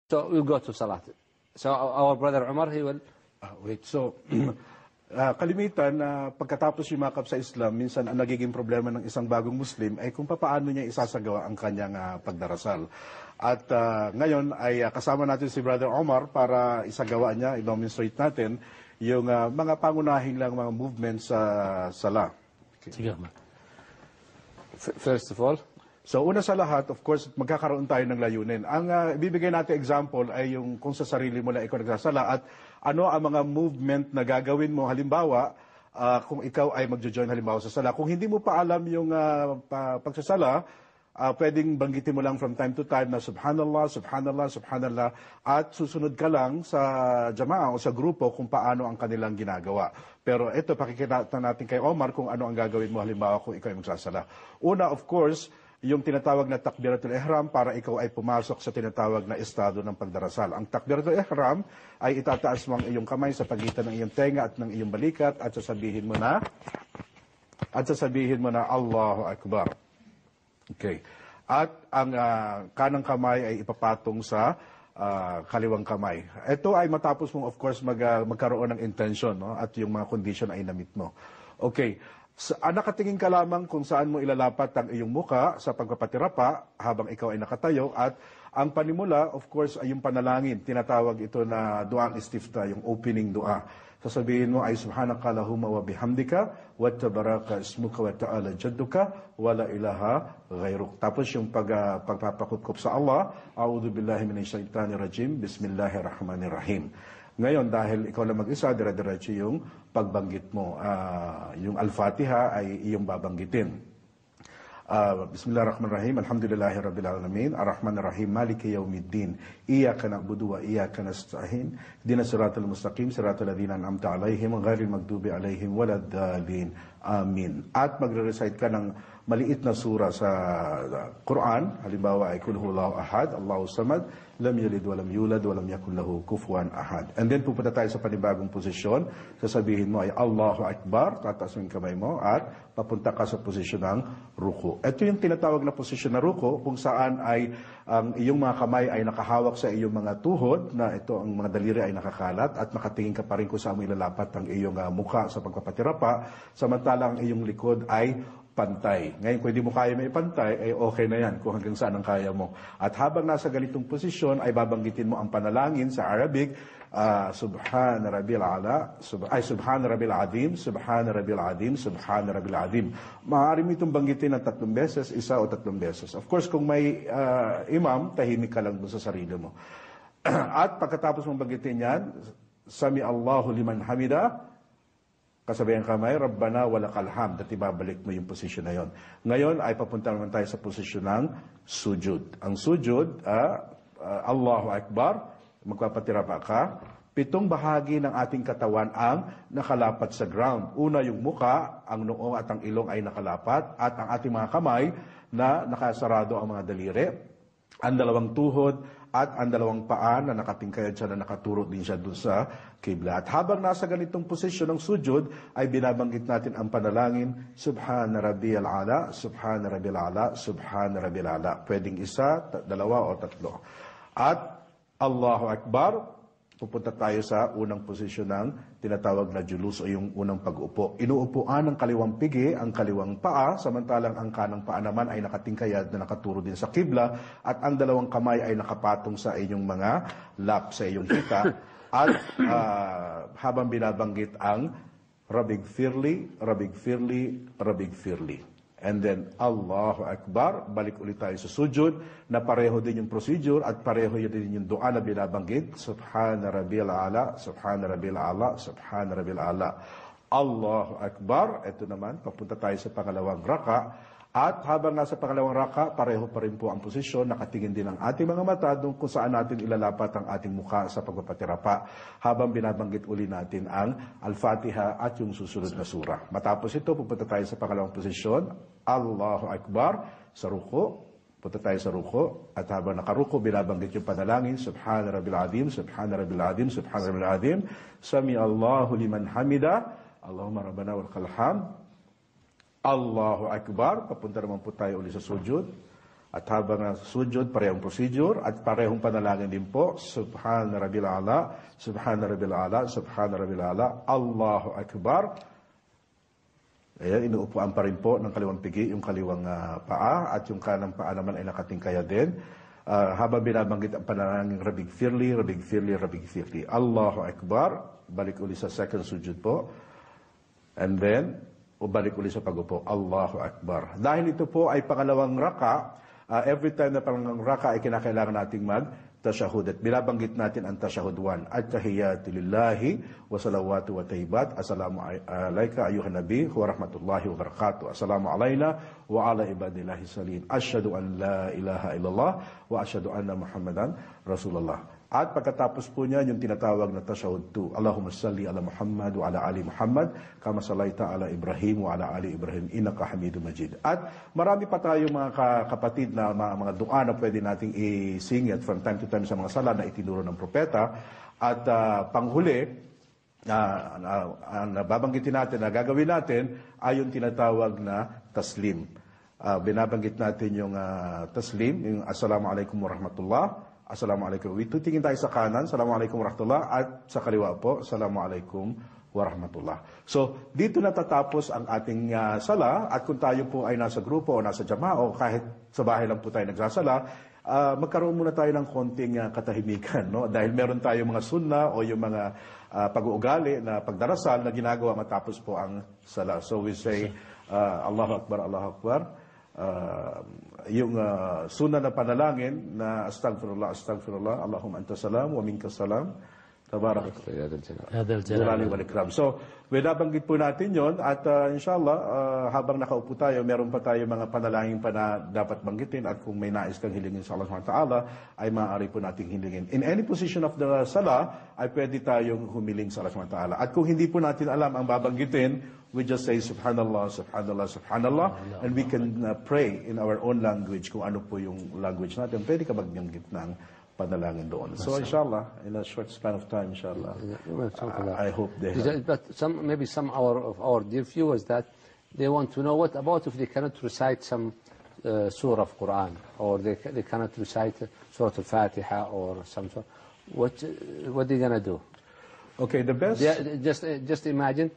So we'll go to Salat. So our brother Umar, he will... Kalimitan na pagkatapos yumakap sa Islam, minsan ang nagiging problema ng isang bagong Muslim ay kung paano niya isasagawa ang kanyang pagdarasal. At ngayon ay kasama natin si Brother Omar para isagawa niya, i-demonstrate natin yung mga pangunahing lang mga movements sa sala. Okay. First of all, so una sa lahat, of course, magkakaroon tayo ng layunin. Ang ibibigay natin example ay yung kung sa sarili mo na ikaw nagsasala at ano ang mga movement na gagawin mo. Halimbawa, kung ikaw ay magjo-join halimbawa sa sala. Kung hindi mo pa alam yung pagsasala, pwedeng banggitin mo lang from time to time na Subhanallah, Subhanallah, Subhanallah at susunod ka lang sa jama'a o sa grupo kung paano ang kanilang ginagawa. Pero ito, pakikita natin kay Omar kung ano ang gagawin mo halimbawa kung ikaw ay magsasala. Una, of course, yung tinatawag na takbiratul ihram para ikaw ay pumasok sa tinatawag na estado ng pagdarasal. Ang takbiratul ihram ay itataas mo ang iyong kamay sa pagitan ng iyong tenga at ng iyong balikat at sasabihin mo na Allahu Akbar. Okay. At ang kanang kamay ay ipapatong sa kaliwang kamay. Ito ay matapos mong of course magkaroon ng intention, no? At yung mga condition ay namit mo. Okay. Nakatingin ka lamang kung saan mo ilalapat ang iyong muka sa pagpapatirapa habang ikaw ay nakatayo at ang panimula, of course, ay yung panalangin. Tinatawag ito na dua al-istiftah, yung opening dua. Sasabihin mo ay Subhanaka Allahumma wa bihamdika wa tabaraka ismuka wa ta'ala jadduka wa la ilaha ghayruk. Tapos yung pagpapakutkop sa Allah, A'udhu billahi minash shaitanir rajim, Bismillahirrahmanirrahim. Ngayon, dahil ikaw lang mag-isa, dire-diretso yung pagbanggit mo. Yung Al-Fatiha ay iyong babanggitin. Bismillahirrahmanirrahim. Alhamdulillahi Rabbil Alamin. Ar-Rahmanirrahim. Maliki yawmiddin. Iyaka na'budu wa iyaka nasta'in. Ihdina siratal mustaqim. Siratal ladzina an'amta 'alaihim ghairil maghdubi 'alaihim waladdallin. Amin. At magre-recite ka ng maliit na sura sa Quran. Halimbawa ay Qul huwallahu ahad, Allahu samad, lam yalid wa lam yulad wa lam yakul lahu kufuwan ahad. And then pupunta tayo sa panibagong posisyon. Sasabihin mo ay Allahu Akbar, tataas mo yung kamay mo at papunta ka sa posisyon ng ruku. Ito yung tinatawag na posisyon na ruku kung saan ay ang iyong mga kamay ay nakahawak sa iyong mga tuhod na ito ang mga daliri ay nakakalat at nakatingin ka pa rin kung saan mo ilalapat ang iyong mukha sa pagpapatirapa samantalang ang iyong likod ay pantay. Ngayon, kung hindi mo kaya may pantay, ay okay na yan kung hanggang saan ang kaya mo. At habang nasa ganitong posisyon, ay babanggitin mo ang panalangin sa Arabic, Subhana Rabbil Ala, Subhana Rabbil Adim, Subhana Rabbil Adim, Subhana Rabbil Adim. Maaari mo itong banggitin ng 3 beses, 1 o 3 beses. Of course, kung may imam, tahimik ka lang doon sa sarili mo. At pagkatapos mong banggitin yan, Sami Allahu liman hamida, kasabihan kamay, Rabbana walakal hamd, at ibabalik mo yung posisyon na yon. Ngayon ay papunta naman tayo sa posisyon ng sujud. Ang sujud, Allahu Akbar, magpapatirapa ka, 7 bahagi ng ating katawan ang nakalapat sa ground. Una, yung muka, ang noo at ang ilong ay nakalapat, at ang ating mga kamay na nakasarado ang mga daliri, ang 2 tuhod, at ang 2 paa na nakatingkayad siya na nakaturo din siya doon sa kibla. At habang nasa ganitong posisyon ng sujud, ay binabanggit natin ang panalangin, Subhana Rabbiyal Ala, Subhana Rabbil Ala, Subhana Rabbil Ala. Pwedeng 1, 2 o 3. At Allahu Akbar, pupunta tayo sa unang posisyon ng tinatawag na julus o yung unang pag-upo. Inuupuan ng kaliwang pigi ang kaliwang paa, samantalang ang kanang paa naman ay nakatingkayad na nakaturo din sa kibla at ang 2 kamay ay nakapatong sa inyong mga lap, sa iyong hita. At habang binabanggit ang Rabig Firli, Rabig Firli, Rabig Firli. And then, Allahu Akbar, balik ulit tayo sa sujud, na pareho din yung procedure at pareho din yung dua na binabanggit, Subhana Rabbil Ala, Subhana Rabbil Ala, Subhana Rabbil Ala. Allahu Akbar, ito naman, papunta tayo sa pangalawang raka, at habang nasa pangalawang raka, pareho pa rin po ang posisyon, nakatingin din ang ating mga mata doon kung saan natin ilalapat ang ating mukha sa pagpapatirapa, habang binabanggit uli natin ang Al-Fatiha at yung susunod na surah. Matapos ito, pupunta tayo sa pangalawang posisyon, Allahu Akbar, sa ruko, punta tayo sa ruko, at habang nakaruko, binabanggit yung panalangin, Subhana Rabbil Adim, Subhana Rabbil Adim, Subhana Rabbil Adim, Sami Allahu liman hamida, Allahumma Rabbana walakal hamd, Allahu Akbar, papunta naman po tayo ulit sa sujud. At habang sujud, parehong procedure at parehong panalangin din po. Subhana Rabbil A'la, Subhana Rabbil A'la, Subhana Rabbil A'la, Allahu Akbar. Ayan, inuupuan pa rin po ng kaliwang pigi yung kaliwang paa at yung kanang paa naman ay nakatingkaya din. Habang binabanggit ang panalangin, Rabig Firli, Rabig Firli, Rabig Firli. Allahu Akbar. Balik uli sa second sujud po. And then, balik uli sa pagupo. Allahu Akbar. Dahil ito po ay pangalawang raka, every time na pangalawang raka ay kinakailangan nating mag-tashahud. At binabanggit natin ang tashahud 1. At-tahiyatu lillahi wa salawatu wa tayyibat. Assalamu alayka ayuhan nabi wa rahmatullahi wa barakatuh. Assalamu alayna wa ala ibadillahi salin. Asyhadu an la ilaha illallah wa asyhadu anna Muhammadan Rasulullah. At pagkatapos po niya, yung tinatawag na tashahud 2. Allahumma salli ala Muhammad wa ala ali Muhammad, kama sallaita ala Ibrahim wa ala ali Ibrahim, innaka Hamidum Majid. At marami pa tayong mga kapatid na mga dua na pwede nating i-sing at from time to time sa mga sala na itinuro ng propeta. At panghuli, nababanggitin natin, na gagawin natin, ay yung tinatawag na taslim. Binabanggit natin yung taslim, yung assalamualaikum warahmatullah. Assalamualaikum. Tutingin tayo sa kanan, Assalamualaikum warahmatullah, at sa kaliwa po, Assalamualaikum warahmatullah. So, dito natatapos ang ating sala, at kung tayo po ay nasa grupo o nasa jama o kahit sa bahay lang po tayo nagsasala, magkaroon muna tayo ng konting katahimikan, no? Dahil meron tayong mga sunna o yung mga pag-uugali na pagdarasal na ginagawa matapos po ang sala. So, we say, Allahu Akbar, Allahu Akbar. Yung sunnah na panalangin na astaghfirullah, astaghfirullah, Allahumma anta salam wa minka salam, tabarak jalali wal ikram. So, binabanggit po natin yon at inshallah, habang nakaupo tayo, meron pa tayo mga panalangin pa na dapat banggitin at kung may nais kang hilingin sa Allah subhanahu wa ta'ala, ay maaari po nating hilingin. In any position of the salah, ay pwede tayong humiling sa Allah subhanahu wa ta'ala. At kung hindi po natin alam ang babanggitin, we just say Subhanallah, Subhanallah, Subhanallah, and we can pray in our own language kung ano po yung language natin. Pwede ka magbanggit ng panalangin doon. So inshallah, in a short span of time, inshallah, I hope they have. But maybe some of our dear viewers that they want to know, what about if they cannot recite some surah of Quran, or they cannot recite Surah Al-Fatiha or some sort, what are they going to do? Okay, the best... Just imagine